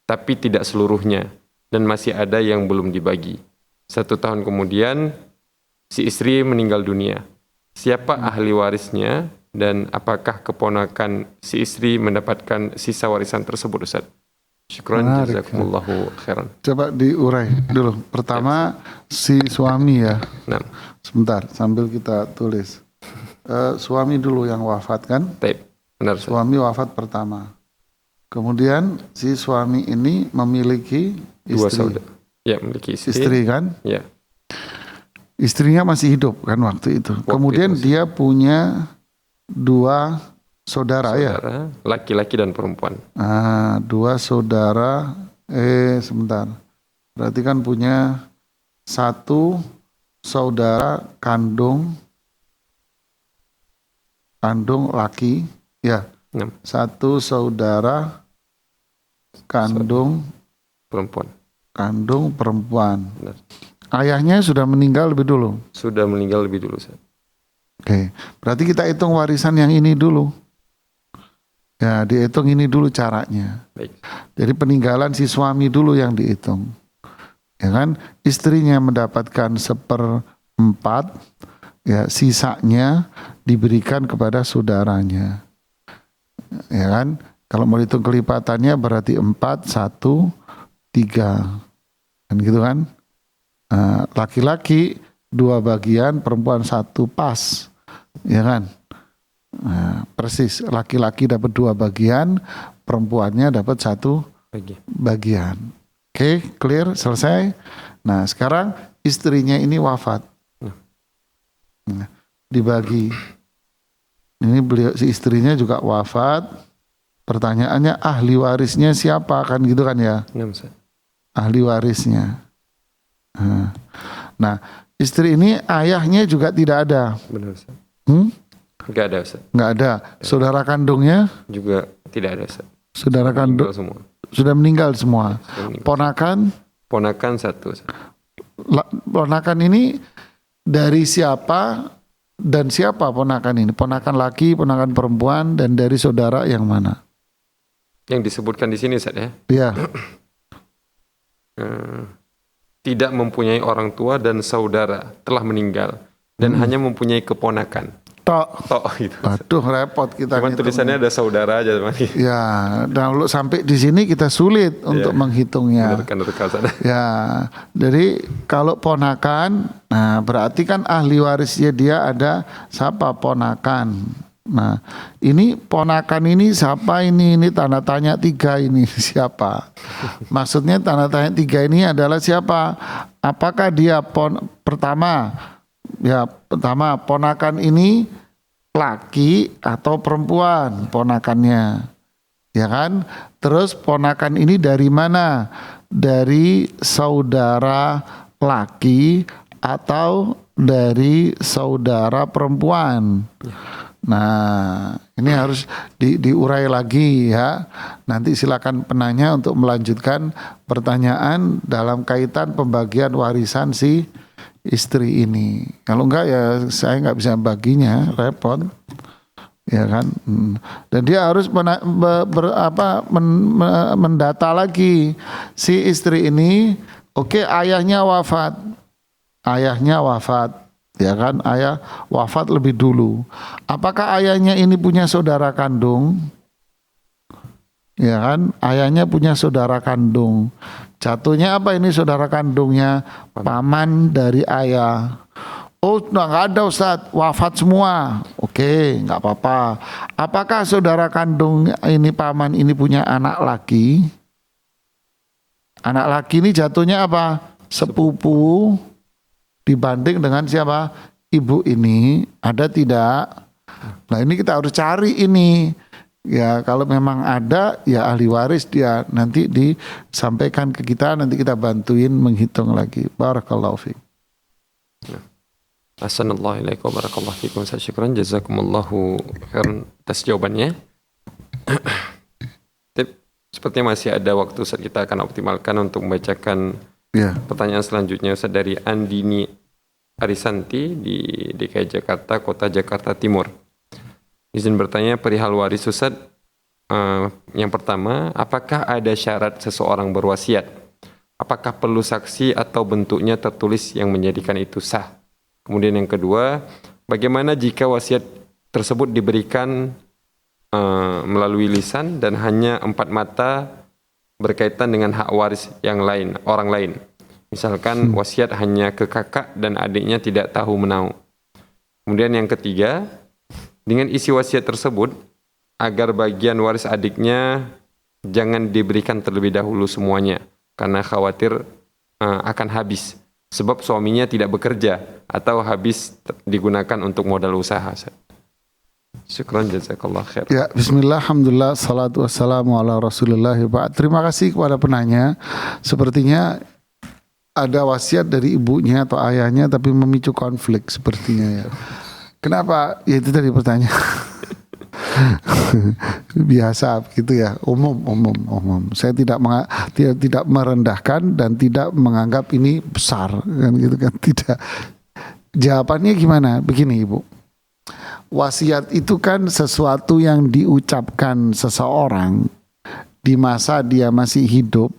tapi tidak seluruhnya, dan masih ada yang belum dibagi. 1 tahun kemudian si istri meninggal dunia. Siapa ahli warisnya? Dan apakah keponakan si istri mendapatkan sisa warisan tersebut, Ustaz? Syukran, jazakumullahu khairan. Coba diurai dulu. Pertama, si suami ya. Nah. Sebentar, sambil kita tulis. Suami dulu yang wafat kan? Taib. Benar, Ustaz. Suami wafat pertama. Kemudian si suami ini memiliki istri. 2 saudara. Ya, memiliki istri. Istri kan? Ya. Istrinya masih hidup kan waktu itu. Kemudian dia punya 2 saudara ya. Laki-laki dan perempuan. 2 saudara. Sebentar. Berarti kan punya 1 saudara kandung laki. Ya. 1 saudara kandung perempuan. Benar. Ayahnya sudah meninggal lebih dulu. Sudah meninggal lebih dulu, Ustaz. Oke, berarti kita hitung warisan yang ini dulu. Ya, dihitung ini dulu caranya. Baik. Jadi peninggalan si suami dulu yang dihitung. Ya kan? Istrinya mendapatkan 1/4, ya sisanya diberikan kepada saudaranya. Ya kan? Kalau mau hitung kelipatannya berarti 4, 1, 3. Kan gitu kan? Laki-laki 2 bagian, perempuan 1, pas. Ya kan? Persis, laki-laki dapat 2 bagian, perempuannya dapat 1 bagian. Oke, clear, selesai. Nah, sekarang istrinya ini wafat. Nah, dibagi. Ini beliau, si istrinya juga wafat. Pertanyaannya, ahli warisnya siapa? Kan gitu kan ya? Ahli warisnya. Nah, istri ini ayahnya juga tidak ada. Benar, Ustaz. Enggak ada, Ustaz. Enggak ada. Saudara kandungnya juga tidak ada, Ustaz. Saudara kandung sudah meninggal semua. Ponakan 1, Ustaz. Ponakan ini dari siapa dan siapa ponakan ini? Ponakan laki, ponakan perempuan, dan dari saudara yang mana? Yang disebutkan di sini, Ustaz ya. Iya. Tidak mempunyai orang tua dan saudara, telah meninggal, dan hanya mempunyai keponakan. Tok gitu. Aduh, repot kita. Cuman tulisannya ada saudara aja. Ya, dan kalau sampai di sini kita sulit untuk menghitungnya. Ya, jadi kalau ponakan, nah berarti kan ahli warisnya dia ada siapa ponakan. Nah, ini ponakan ini siapa ini? Ini tanda tanya 3 ini siapa? Maksudnya tanda tanya 3 ini adalah siapa? Apakah dia pertama ponakan ini laki atau perempuan ponakannya, ya kan? Terus ponakan ini dari mana? Dari saudara laki atau dari saudara perempuan. Nah, ini harus diurai lagi ya. Nanti silakan penanya untuk melanjutkan pertanyaan dalam kaitan pembagian warisan si istri ini. Kalau enggak ya saya nggak bisa baginya, repot. Ya kan, dan dia harus mendata lagi si istri ini. Oke, ayahnya wafat, ya kan, ayah wafat lebih dulu. Apakah ayahnya ini punya saudara kandung? Ya kan, ayahnya punya saudara kandung. Jatuhnya apa ini saudara kandungnya? Paman dari ayah. Oh, nggak ada Ustadz, wafat semua. Oke, nggak apa-apa. Apakah saudara kandung ini paman ini punya anak laki? Anak laki ini jatuhnya apa? Sepupu dibanding dengan siapa? Ibu ini. Ada tidak? Nah, ini kita harus cari ini. Ya, kalau memang ada, ya ahli waris dia nanti disampaikan ke kita, nanti kita bantuin menghitung lagi. Barakallahu fiik. Assalamualaikum warahmatullahi wabarakatuh. Syukran jazakumullahu khairan atas jawabannya. Sepertinya masih ada waktu Ustaz, kita akan optimalkan untuk membacakan pertanyaan selanjutnya Ustaz dari Andini Arisanti di DKI Jakarta, Kota Jakarta Timur. Izin bertanya perihal waris Ustaz. Yang pertama, apakah ada syarat seseorang berwasiat? Apakah perlu saksi atau bentuknya tertulis yang menjadikan itu sah? Kemudian yang kedua, bagaimana jika wasiat tersebut diberikan melalui lisan dan hanya 4 mata berkaitan dengan hak waris yang lain, orang lain. Misalkan wasiat hanya ke kakak dan adiknya tidak tahu menahu. Kemudian yang ketiga, dengan isi wasiat tersebut, agar bagian waris adiknya jangan diberikan terlebih dahulu semuanya, karena khawatir akan habis. Sebab suaminya tidak bekerja atau habis digunakan untuk modal usaha. Syukran jazakallah khair. Ya, bismillah, alhamdulillah, salatu wassalamu ala rasulillah. Terima kasih kepada penanya. Sepertinya ada wasiat dari ibunya atau ayahnya tapi memicu konflik sepertinya ya. Kenapa? Ya itu tadi pertanyaan. Biasa gitu ya, umum. Saya tidak merendahkan dan tidak menganggap ini besar kan gitu kan, tidak. Jawabannya gimana? Begini Ibu. Wasiat itu kan sesuatu yang diucapkan seseorang di masa dia masih hidup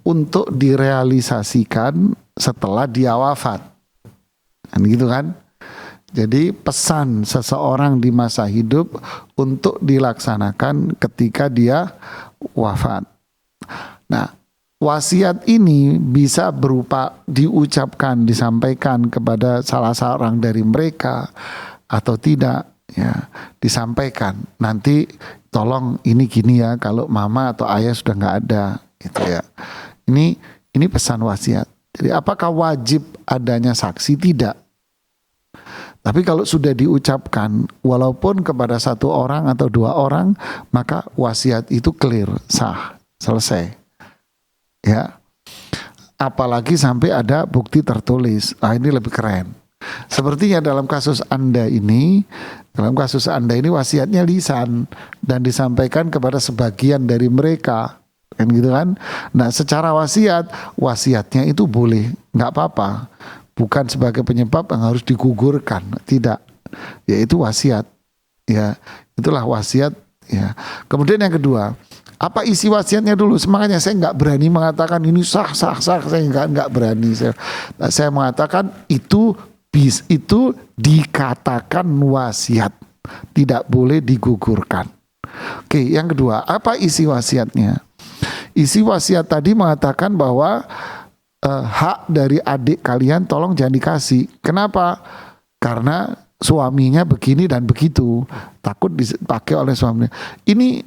untuk direalisasikan setelah dia wafat. Kan gitu kan? Jadi pesan seseorang di masa hidup untuk dilaksanakan ketika dia wafat. Nah, wasiat ini bisa berupa diucapkan, disampaikan kepada salah seorang dari mereka atau tidak, ya, disampaikan. Nanti tolong ini gini ya, kalau mama atau ayah sudah nggak ada, gitu ya. Ini pesan wasiat. Jadi apakah wajib adanya saksi? Tidak. Tapi kalau sudah diucapkan, walaupun kepada 1 orang atau 2 orang, maka wasiat itu clear, sah, selesai. Ya, apalagi sampai ada bukti tertulis. Ini lebih keren. Sepertinya dalam kasus Anda ini wasiatnya lisan dan disampaikan kepada sebagian dari mereka, kan gitu kan? Nah, secara wasiatnya itu boleh, nggak apa-apa. Bukan sebagai penyebab yang harus digugurkan, tidak. Yaitu wasiat. Ya, itulah wasiat. Ya. Kemudian yang kedua, apa isi wasiatnya dulu? Makanya saya nggak berani mengatakan ini sah. Saya nggak berani. Saya mengatakan itu dikatakan wasiat, tidak boleh digugurkan. Oke, yang kedua, apa isi wasiatnya? Isi wasiat tadi mengatakan bahwa hak dari adik kalian tolong jangan dikasih. Kenapa? Karena suaminya begini dan begitu, takut dipakai oleh suaminya. Ini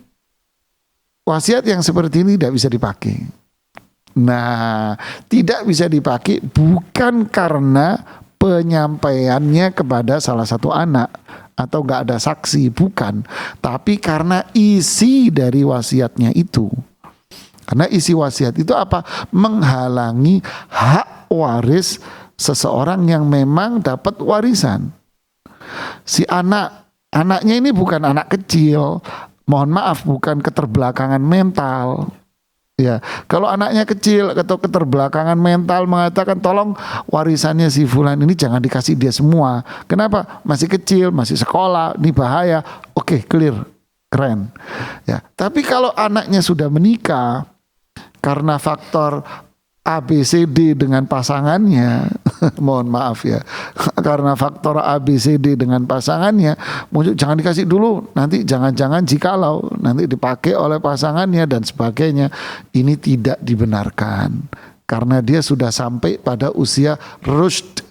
wasiat yang seperti ini tidak bisa dipakai. Nah, tidak bisa dipakai bukan karena penyampaiannya kepada salah satu anak atau nggak ada saksi, bukan. Tapi karena isi dari wasiatnya itu. Karena isi wasiat itu apa? Menghalangi hak waris seseorang yang memang dapat warisan. Si anaknya ini bukan anak kecil, mohon maaf, bukan keterbelakangan mental. Ya, kalau anaknya kecil atau keterbelakangan mental mengatakan tolong warisannya si fulan ini jangan dikasih dia semua. Kenapa? Masih kecil, masih sekolah, ini bahaya. Oke, clear, keren. Ya, tapi kalau anaknya sudah menikah karena faktor ABCD dengan pasangannya, mohon maaf ya, karena faktor ABCD dengan pasangannya, jangan dikasih dulu, nanti jangan-jangan jikalau nanti dipakai oleh pasangannya dan sebagainya, ini tidak dibenarkan karena dia sudah sampai pada usia rushd.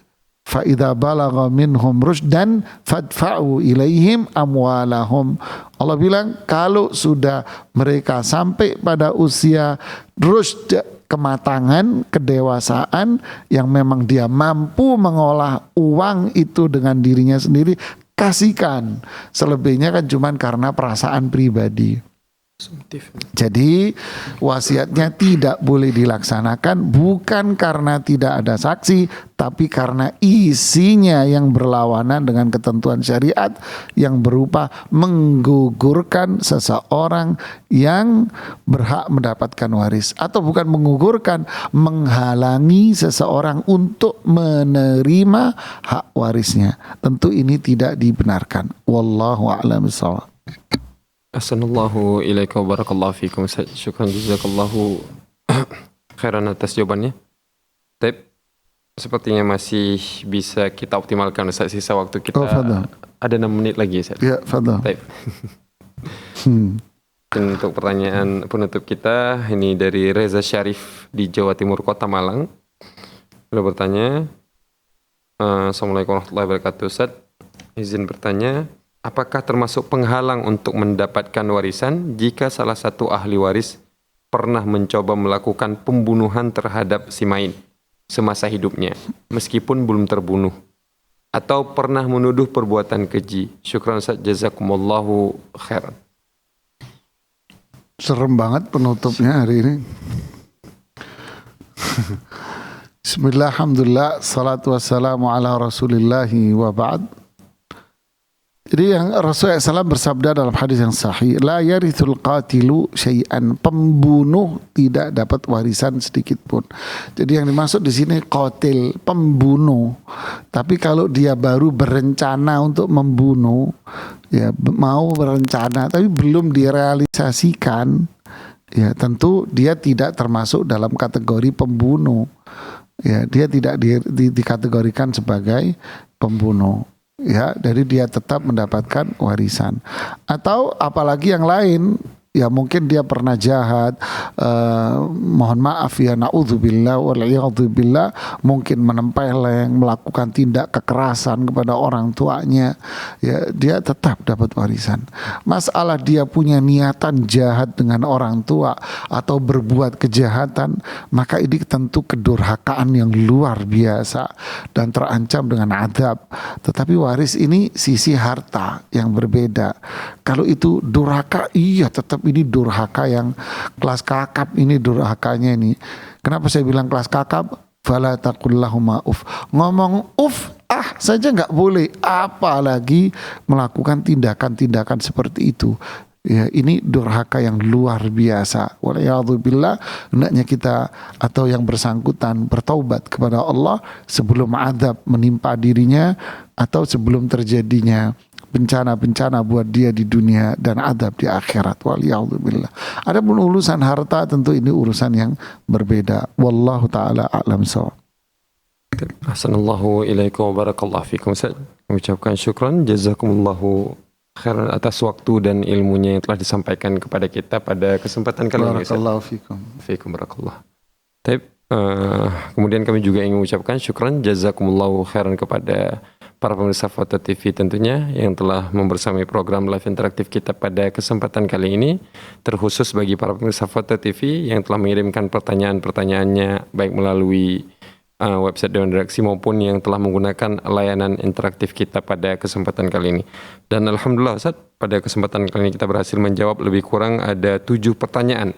Fa'idha balagha minhum rushdan fadfa'u ilaihim amwalahum. Allah bilang kalau sudah mereka sampai pada usia rushd, kematangan, kedewasaan yang memang dia mampu mengolah uang itu dengan dirinya sendiri, kasihkan. Selebihnya kan cuman karena perasaan pribadi. Jadi wasiatnya tidak boleh dilaksanakan bukan karena tidak ada saksi, tapi karena isinya yang berlawanan dengan ketentuan syariat yang berupa menggugurkan seseorang yang berhak mendapatkan waris, atau bukan menggugurkan, menghalangi seseorang untuk menerima hak warisnya. Tentu ini tidak dibenarkan. Wallahu a'lam bishawab. Assalamualaikum ilaikum barakallahu fikum. Syukran jazakallahu khairan atas jawabannya. Tapi sepertinya masih bisa kita optimalkan Ustaz. Sisa waktu kita ada 6 menit lagi Ustaz. Ya, fadhal. Baik. Dan untuk pertanyaan penutup kita ini dari Reza Syarif di Jawa Timur Kota Malang. Beliau bertanya, Assalamualaikum warahmatullahi wabarakatuh Ustaz. Izin bertanya, apakah termasuk penghalang untuk mendapatkan warisan jika salah satu ahli waris pernah mencoba melakukan pembunuhan terhadap si main semasa hidupnya meskipun belum terbunuh, atau pernah menuduh perbuatan keji? Syukran Ustaz, jazakumullahu khairan. Serem banget penutupnya hari ini. Bismillah, alhamdulillah, salatu wassalamu ala rasulillahi wa ba'd. Jadi yang Rasulullah SAW bersabda dalam hadis yang sahih, la yarithul qatilu syai'an, pembunuh tidak dapat warisan sedikit pun. Jadi yang dimaksud di sini qatil, pembunuh. Tapi kalau dia baru berencana untuk membunuh, ya mau berencana tapi belum direalisasikan, ya tentu dia tidak termasuk dalam kategori pembunuh. Ya, dia tidak dikategorikan sebagai pembunuh. Ya, dari dia tetap mendapatkan warisan. Atau apalagi yang lain, ya mungkin dia pernah jahat, mohon maaf ya, na'udzubillah wal'iyadzubillah, mungkin menempeleng, melakukan tindak kekerasan kepada orang tuanya, ya dia tetap dapat warisan. Masalah dia punya niatan jahat dengan orang tua atau berbuat kejahatan, maka ini tentu kedurhakaan yang luar biasa dan terancam dengan adab. Tetapi waris ini sisi harta yang berbeda. Kalau itu durhaka, iya tetap ini durhaka yang kelas kakap, ini durhakanya ini. Kenapa saya bilang kelas kakap? Fala taqul lahuma uf. Ngomong uf saja nggak boleh, apalagi melakukan tindakan-tindakan seperti itu. Ya, ini durhaka yang luar biasa. Waliyadzubillah, hendaknya kita atau yang bersangkutan bertaubat kepada Allah sebelum azab menimpa dirinya atau sebelum terjadinya bencana-bencana buat dia di dunia dan adab di akhirat. Waliyadzubillah. Adapun urusan harta tentu ini urusan yang berbeda. Wallahu taala a'lam shawab. Assalamualaikum ilaikum barakallahu fikum. Saya mengucapkan syukran jazakumullahu khairan atas waktu dan ilmunya yang telah disampaikan kepada kita pada kesempatan kali ini. Barakallahu fikum. Fikum barakallah. Kemudian kami juga ingin mengucapkan syukran jazakumullahu khairan kepada para pemirsa Foto TV tentunya yang telah membersamai program live interaktif kita pada kesempatan kali ini, terkhusus bagi para pemirsa Foto TV yang telah mengirimkan pertanyaan-pertanyaannya baik melalui website Dewan Redaksi maupun yang telah menggunakan layanan interaktif kita pada kesempatan kali ini. Dan alhamdulillah Ustaz, pada kesempatan kali ini kita berhasil menjawab lebih kurang ada 7 pertanyaan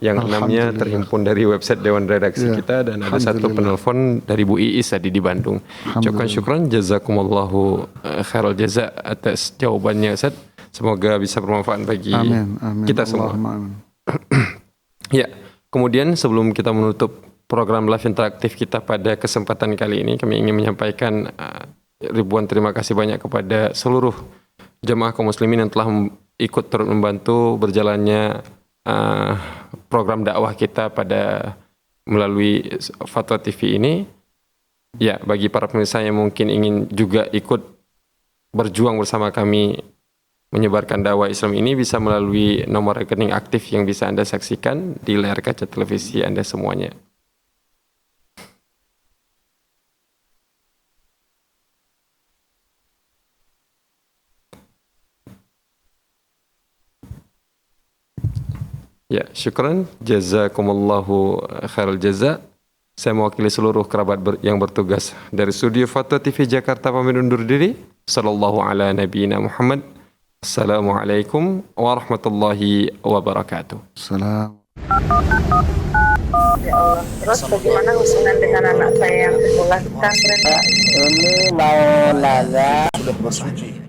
yang 6-nya terhimpun dari website Dewan Redaksi kita, dan ada 1 penelpon dari Bu Iis tadi di Bandung. Syukran jazakumullahu khairal jaza atas jawabannya Ustaz. Semoga bisa bermanfaat bagi kita semua. Ya, kemudian sebelum kita menutup program live interaktif kita pada kesempatan kali ini, kami ingin menyampaikan ribuan terima kasih banyak kepada seluruh jemaah kaum muslimin yang telah ikut turut membantu berjalannya program dakwah kita pada melalui Fatwa TV ini. Ya, bagi para pemirsa yang mungkin ingin juga ikut berjuang bersama kami menyebarkan dakwah Islam ini, bisa melalui nomor rekening aktif yang bisa Anda saksikan di layar kaca televisi Anda semuanya. Ya, syukran jazakumullahu khairal jaza. Saya mewakili seluruh kerabat yang bertugas dari studio Fatwa TV Jakarta pamit undur diri. Sallallahu ala nabiyina Muhammad. Assalamualaikum warahmatullahi wabarakatuh. Salam. Ya Allah. Terus bagaimana hubungan dengan anak saya yang sekolah pesantren? Ini mau nanya Sudah bersuci.